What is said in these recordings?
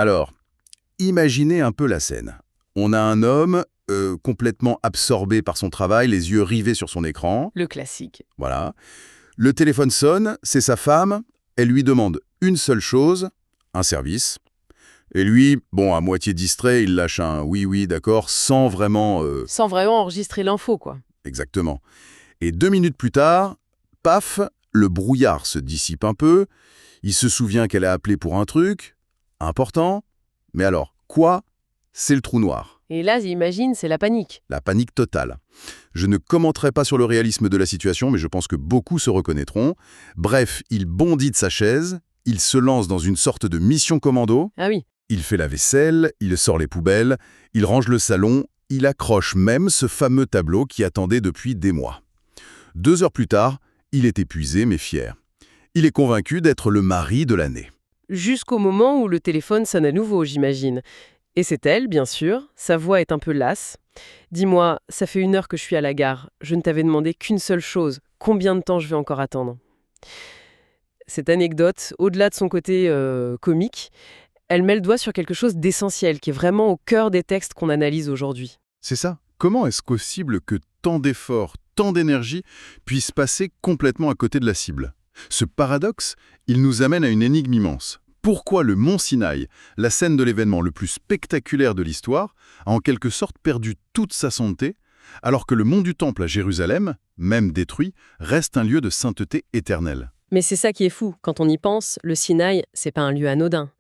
Alors, imaginez un peu la scène. On a un homme complètement absorbé par son travail, les yeux rivés sur son écran. Le classique. Voilà. Le téléphone sonne, c'est sa femme. Elle lui demande une seule chose, un service. Et lui, bon, à moitié distrait, il lâche un oui, oui, d'accord, sans vraiment... Sans vraiment enregistrer l'info, quoi. Exactement. Et 2 minutes plus tard, paf, le brouillard se dissipe un peu. Il se souvient qu'elle a appelé pour un truc important. Mais alors, quoi? C'est le trou noir. Et là, j'imagine, c'est la panique. La panique totale. Je ne commenterai pas sur le réalisme de la situation, mais je pense que beaucoup se reconnaîtront. Bref, il bondit de sa chaise, il se lance dans une sorte de mission commando. Ah oui. Il fait la vaisselle, il sort les poubelles, il range le salon, il accroche même ce fameux tableau qui attendait depuis des mois. 2 heures plus tard, il est épuisé mais fier. Il est convaincu d'être le mari de l'année. Jusqu'au moment où le téléphone sonne à nouveau, j'imagine. Et c'est elle, bien sûr. Sa voix est un peu lasse. Dis-moi, ça fait 1 heure que je suis à la gare. Je ne t'avais demandé qu'une seule chose. Combien de temps je vais encore attendre? Cette anecdote, au-delà de son côté comique, elle met le doigt sur quelque chose d'essentiel, qui est vraiment au cœur des textes qu'on analyse aujourd'hui. C'est ça. Comment est-ce possible que tant d'efforts, tant d'énergie puissent passer complètement à côté de la cible? Ce paradoxe, il nous amène à une énigme immense. Pourquoi le mont Sinaï, la scène de l'événement le plus spectaculaire de l'histoire, a en quelque sorte perdu toute sa sainteté, alors que le mont du Temple à Jérusalem, même détruit, reste un lieu de sainteté éternelle? Mais c'est ça qui est fou. Quand on y pense, le Sinaï, c'est pas un lieu anodin.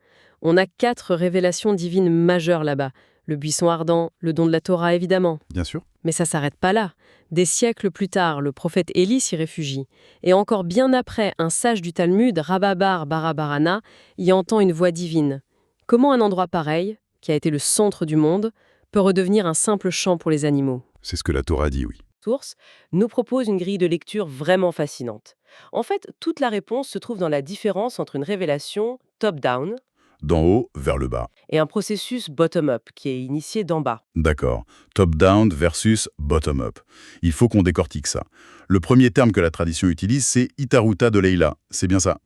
On a 4 révélations divines majeures là-bas. Le buisson ardent, le don de la Torah évidemment. Bien sûr. Mais ça s'arrête pas là. Des siècles plus tard, le prophète Élie s'y réfugie. Et encore bien après, un sage du Talmud, Rababar Barabarana, y entend une voix divine. Comment un endroit pareil, qui a été le centre du monde, peut redevenir un simple champ pour les animaux? C'est ce que la Torah dit, oui. Source nous propose une grille de lecture vraiment fascinante. En fait, toute la réponse se trouve dans la différence entre une révélation top-down D'en haut vers le bas. et un processus bottom-up qui est initié d'en bas. D'accord. Top-down versus bottom-up. Il faut qu'on décortique ça. Le premier terme que la tradition utilise, c'est Itaruta de Leila. C'est bien ça?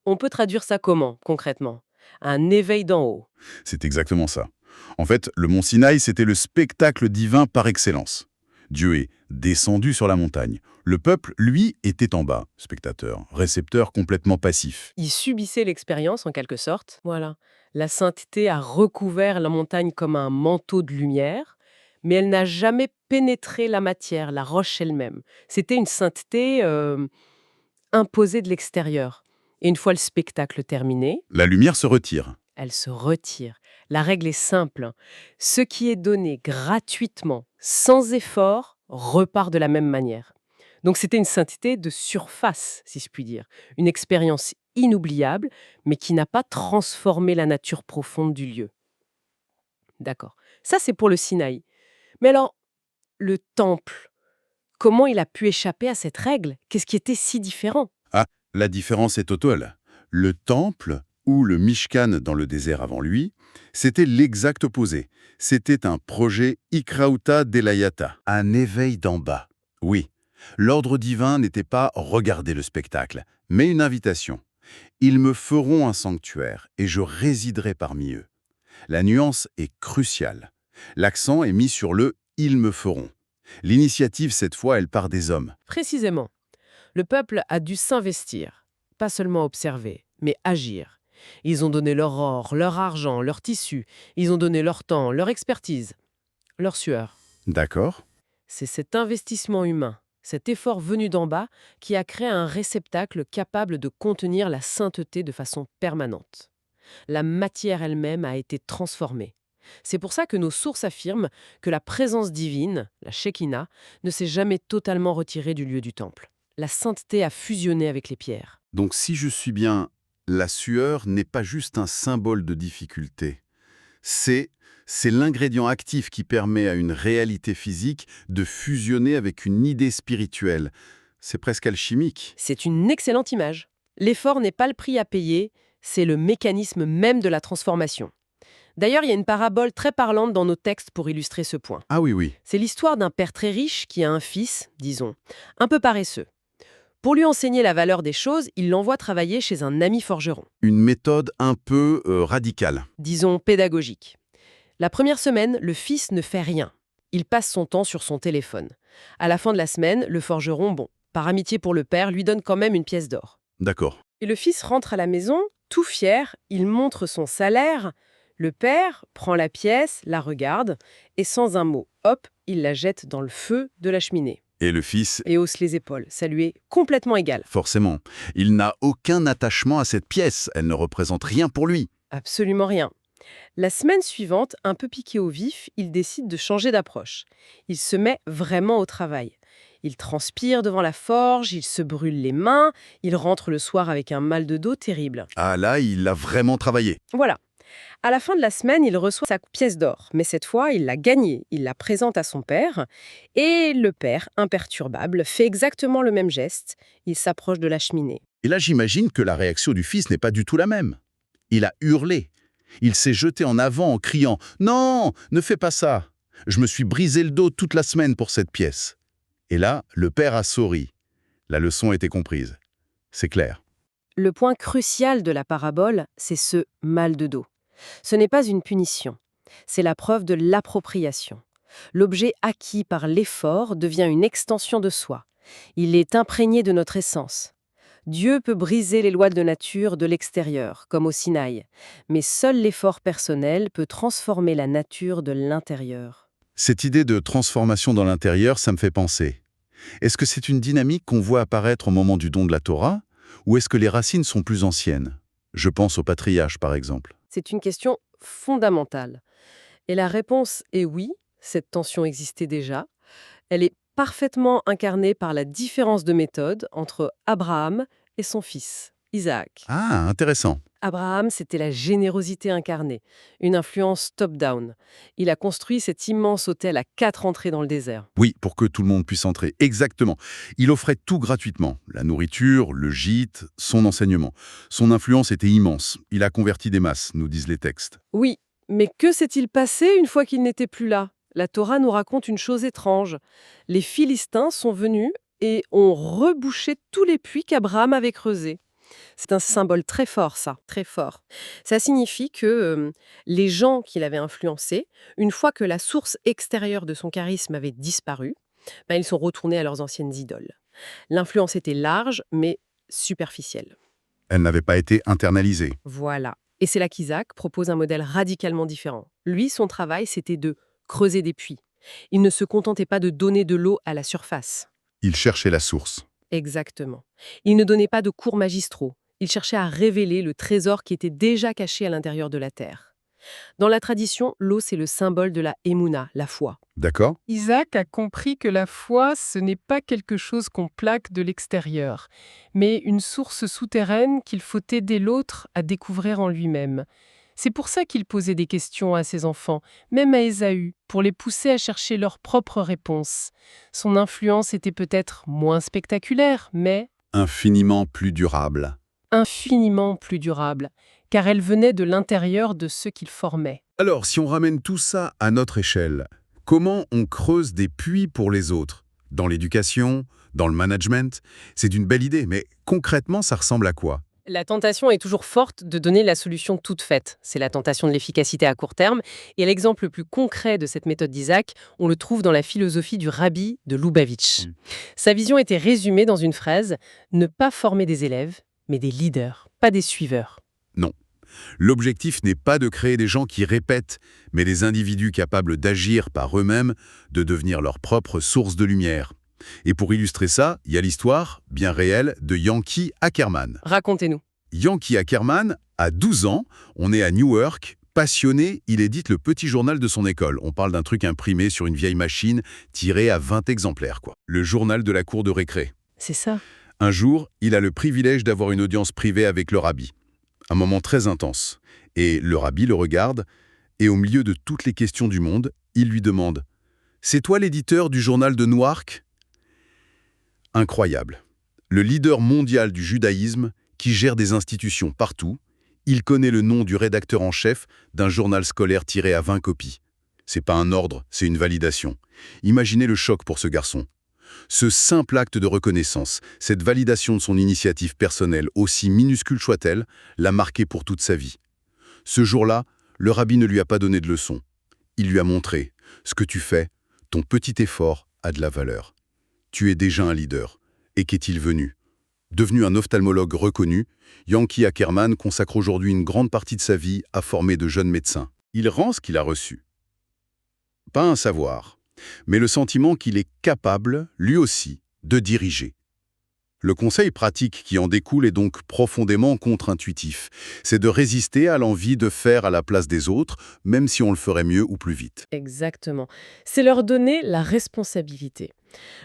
On peut traduire ça comment, concrètement? Un éveil d'en haut. C'est exactement ça. En fait, le mont Sinaï, c'était le spectacle divin par excellence. Dieu est descendu sur la montagne. Le peuple, lui, était en bas, spectateur, récepteur complètement passif. Il subissait l'expérience en quelque sorte. Voilà. La sainteté a recouvert la montagne comme un manteau de lumière, mais elle n'a jamais pénétré la matière, la roche elle-même. C'était une sainteté imposée de l'extérieur. Et une fois le spectacle terminé, La lumière se retire. elle se retire. La règle est simple. Ce qui est donné gratuitement, sans effort, repart de la même manière. Donc c'était une sainteté de surface, si je puis dire. Une expérience inoubliable, mais qui n'a pas transformé la nature profonde du lieu. D'accord. Ça, c'est pour le Sinaï. Mais alors, le temple, comment il a pu échapper à cette règle? Qu'est-ce qui était si différent? Ah, la différence est totale. Le temple, ou le Mishkan dans le désert avant lui, c'était l'exact opposé. C'était un projet Ikrauta Delayata, un éveil d'en bas. Oui, l'ordre divin n'était pas regarder le spectacle, mais une invitation. Ils me feront un sanctuaire et je résiderai parmi eux. La nuance est cruciale. L'accent est mis sur le « ils me feront ». L'initiative, cette fois, elle part des hommes. Précisément. Le peuple a dû s'investir, pas seulement observer, mais agir. Ils ont donné leur or, leur argent, leur tissu, ils ont donné leur temps, leur expertise, leur sueur. D'accord? C'est cet investissement humain, cet effort venu d'en bas, qui a créé un réceptacle capable de contenir la sainteté de façon permanente. La matière elle-même a été transformée. C'est pour ça que nos sources affirment que la présence divine, la Shekinah, ne s'est jamais totalement retirée du lieu du temple. La sainteté a fusionné avec les pierres. Donc si je suis bien, la sueur n'est pas juste un symbole de difficulté. C'est l'ingrédient actif qui permet à une réalité physique de fusionner avec une idée spirituelle. C'est presque alchimique. C'est une excellente image. L'effort n'est pas le prix à payer, c'est le mécanisme même de la transformation. D'ailleurs, il y a une parabole très parlante dans nos textes pour illustrer ce point. Ah oui, oui. C'est l'histoire d'un père très riche qui a un fils, disons, un peu paresseux. Pour lui enseigner la valeur des choses, il l'envoie travailler chez un ami forgeron, Une méthode un peu radicale. disons pédagogique. La première semaine, le fils ne fait rien. Il passe son temps sur son téléphone. À la fin de la semaine, le forgeron, par amitié pour le père, lui donne quand même une pièce d'or. D'accord. Et le fils rentre à la maison, tout fier, il montre son salaire. Le père prend la pièce, la regarde, et sans un mot, hop, il la jette dans le feu de la cheminée. Et le fils, Et hausse les épaules, ça lui est complètement égal. forcément, il n'a aucun attachement à cette pièce. Elle ne représente rien pour lui. Absolument rien. La semaine suivante, un peu piqué au vif, il décide de changer d'approche. Il se met vraiment au travail. Il transpire devant la forge, il se brûle les mains, il rentre le soir avec un mal de dos terrible. Ah là, il a vraiment travaillé. Voilà. À la fin de la semaine, il reçoit sa pièce d'or, mais cette fois, il l'a gagnée. Il la présente à son père, et le père, imperturbable, fait exactement le même geste. Il s'approche de la cheminée. Et là, j'imagine que la réaction du fils n'est pas du tout la même. Il a hurlé. Il s'est jeté en avant en criant « Non, ne fais pas ça. Je me suis brisé le dos toute la semaine pour cette pièce. » Et là, le père a souri. La leçon était comprise. C'est clair. Le point crucial de la parabole, c'est ce mal de dos. Ce n'est pas une punition, c'est la preuve de l'appropriation. L'objet acquis par l'effort devient une extension de soi. Il est imprégné de notre essence. Dieu peut briser les lois de nature de l'extérieur, comme au Sinaï, mais seul l'effort personnel peut transformer la nature de l'intérieur. Cette idée de transformation dans l'intérieur, ça me fait penser. Est-ce que c'est une dynamique qu'on voit apparaître au moment du don de la Torah, ou est-ce que les racines sont plus anciennes? Je pense au patriarche, par exemple. C'est une question fondamentale. Et la réponse est oui, cette tension existait déjà. Elle est parfaitement incarnée par la différence de méthode entre Abraham et son fils, Isaac. Ah, intéressant. Abraham, c'était la générosité incarnée, une influence top-down. Il a construit cet immense hôtel à 4 entrées dans le désert. Oui, pour que tout le monde puisse entrer. Exactement. Il offrait tout gratuitement. La nourriture, le gîte, son enseignement. Son influence était immense. Il a converti des masses, nous disent les textes. Oui, mais que s'est-il passé une fois qu'il n'était plus là? La Torah nous raconte une chose étrange. Les Philistins sont venus et ont rebouché tous les puits qu'Abraham avait creusés. C'est un symbole très fort, ça, très fort. Ça signifie que les gens qu'il avait influencés, une fois que la source extérieure de son charisme avait disparu, ils sont retournés à leurs anciennes idoles. L'influence était large, mais superficielle. Elle n'avait pas été internalisée. Voilà. Et c'est là qu'Isaac propose un modèle radicalement différent. Lui, son travail, c'était de creuser des puits. Il ne se contentait pas de donner de l'eau à la surface. Il cherchait la source. Exactement. Il ne donnait pas de cours magistraux. Il cherchait à révéler le trésor qui était déjà caché à l'intérieur de la terre. Dans la tradition, l'eau, c'est le symbole de la émouna, la foi. D'accord? Isaac a compris que la foi, ce n'est pas quelque chose qu'on plaque de l'extérieur, mais une source souterraine qu'il faut aider l'autre à découvrir en lui-même. C'est pour ça qu'il posait des questions à ses enfants, même à Ésaü, pour les pousser à chercher leurs propres réponses. Son influence était peut-être moins spectaculaire, mais Infiniment plus durable. infiniment plus durable, car elle venait de l'intérieur de ceux qu'il formait. Alors, si on ramène tout ça à notre échelle, comment on creuse des puits pour les autres? Dans l'éducation, dans le management? C'est une belle idée, mais concrètement, ça ressemble à quoi? La tentation est toujours forte de donner la solution toute faite. C'est la tentation de l'efficacité à court terme. Et l'exemple le plus concret de cette méthode d'Isaac, on le trouve dans la philosophie du rabbi de Lubavitch. Sa vision était résumée dans une phrase « Ne pas former des élèves, mais des leaders, pas des suiveurs ». Non. L'objectif n'est pas de créer des gens qui répètent, mais des individus capables d'agir par eux-mêmes, de devenir leur propre source de lumière. Et pour illustrer ça, il y a l'histoire, bien réelle, de Yankee Ackerman. Racontez-nous. Yankee Ackerman, à 12 ans, on est à Newark, passionné, il édite le petit journal de son école. On parle d'un truc imprimé sur une vieille machine, tiré à 20 exemplaires, quoi. Le journal de la cour de récré. C'est ça. Un jour, il a le privilège d'avoir une audience privée avec le rabbi. Un moment très intense. Et le rabbi le regarde, et au milieu de toutes les questions du monde, il lui demande « C'est toi l'éditeur du journal de Newark ?» Incroyable. Le leader mondial du judaïsme, qui gère des institutions partout, il connaît le nom du rédacteur en chef d'un journal scolaire tiré à 20 copies. C'est pas un ordre, c'est une validation. Imaginez le choc pour ce garçon. Ce simple acte de reconnaissance, cette validation de son initiative personnelle, aussi minuscule soit-elle, l'a marqué pour toute sa vie. Ce jour-là, le rabbi ne lui a pas donné de leçon. Il lui a montré, ce que tu fais, ton petit effort a de la valeur. Tu es déjà un leader. Et qu'est-il venu? Devenu un ophtalmologue reconnu, Yanki Ackerman consacre aujourd'hui une grande partie de sa vie à former de jeunes médecins. Il rend ce qu'il a reçu. Pas un savoir, mais le sentiment qu'il est capable, lui aussi, de diriger. Le conseil pratique qui en découle est donc profondément contre-intuitif. C'est de résister à l'envie de faire à la place des autres, même si on le ferait mieux ou plus vite. Exactement. C'est leur donner la responsabilité.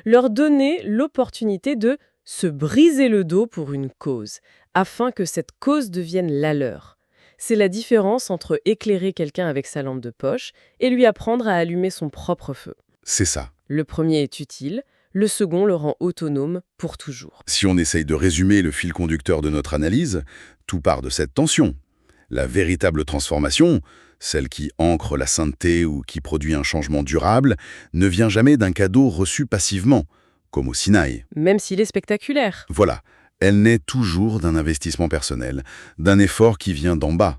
Leur donner l'opportunité de se briser le dos pour une cause, afin que cette cause devienne la leur. C'est la différence entre éclairer quelqu'un avec sa lampe de poche et lui apprendre à allumer son propre feu. C'est ça. Le premier est utile, le second le rend autonome pour toujours. Si on essaye de résumer le fil conducteur de notre analyse, tout part de cette tension. La véritable transformation, celle qui ancre la sainteté ou qui produit un changement durable, ne vient jamais d'un cadeau reçu passivement, comme au Sinaï. Même s'il est spectaculaire. Voilà, elle naît toujours d'un investissement personnel, d'un effort qui vient d'en bas.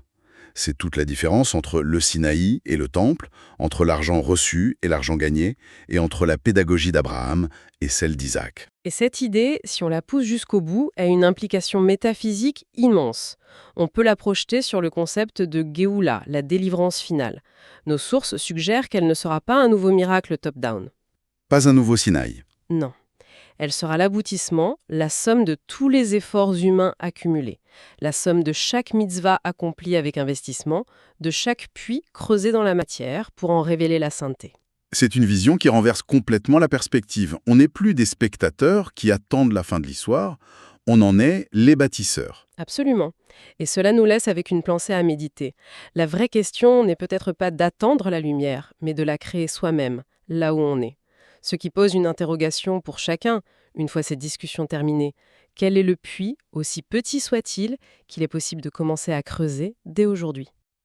C'est toute la différence entre le Sinaï et le Temple, entre l'argent reçu et l'argent gagné, et entre la pédagogie d'Abraham et celle d'Isaac. Et cette idée, si on la pousse jusqu'au bout, a une implication métaphysique immense. On peut la projeter sur le concept de Géoula, la délivrance finale. Nos sources suggèrent qu'elle ne sera pas un nouveau miracle top-down. Pas un nouveau Sinaï. Non. Elle sera l'aboutissement, la somme de tous les efforts humains accumulés, la somme de chaque mitzvah accomplie avec investissement, de chaque puits creusé dans la matière pour en révéler la sainteté. C'est une vision qui renverse complètement la perspective. On n'est plus des spectateurs qui attendent la fin de l'histoire, on en est les bâtisseurs. Absolument. Et cela nous laisse avec une pensée à méditer. La vraie question n'est peut-être pas d'attendre la lumière, mais de la créer soi-même, là où on est. Ce qui pose une interrogation pour chacun, une fois cette discussion terminée. Quel est le puits, aussi petit soit-il, qu'il est possible de commencer à creuser dès aujourd'hui ?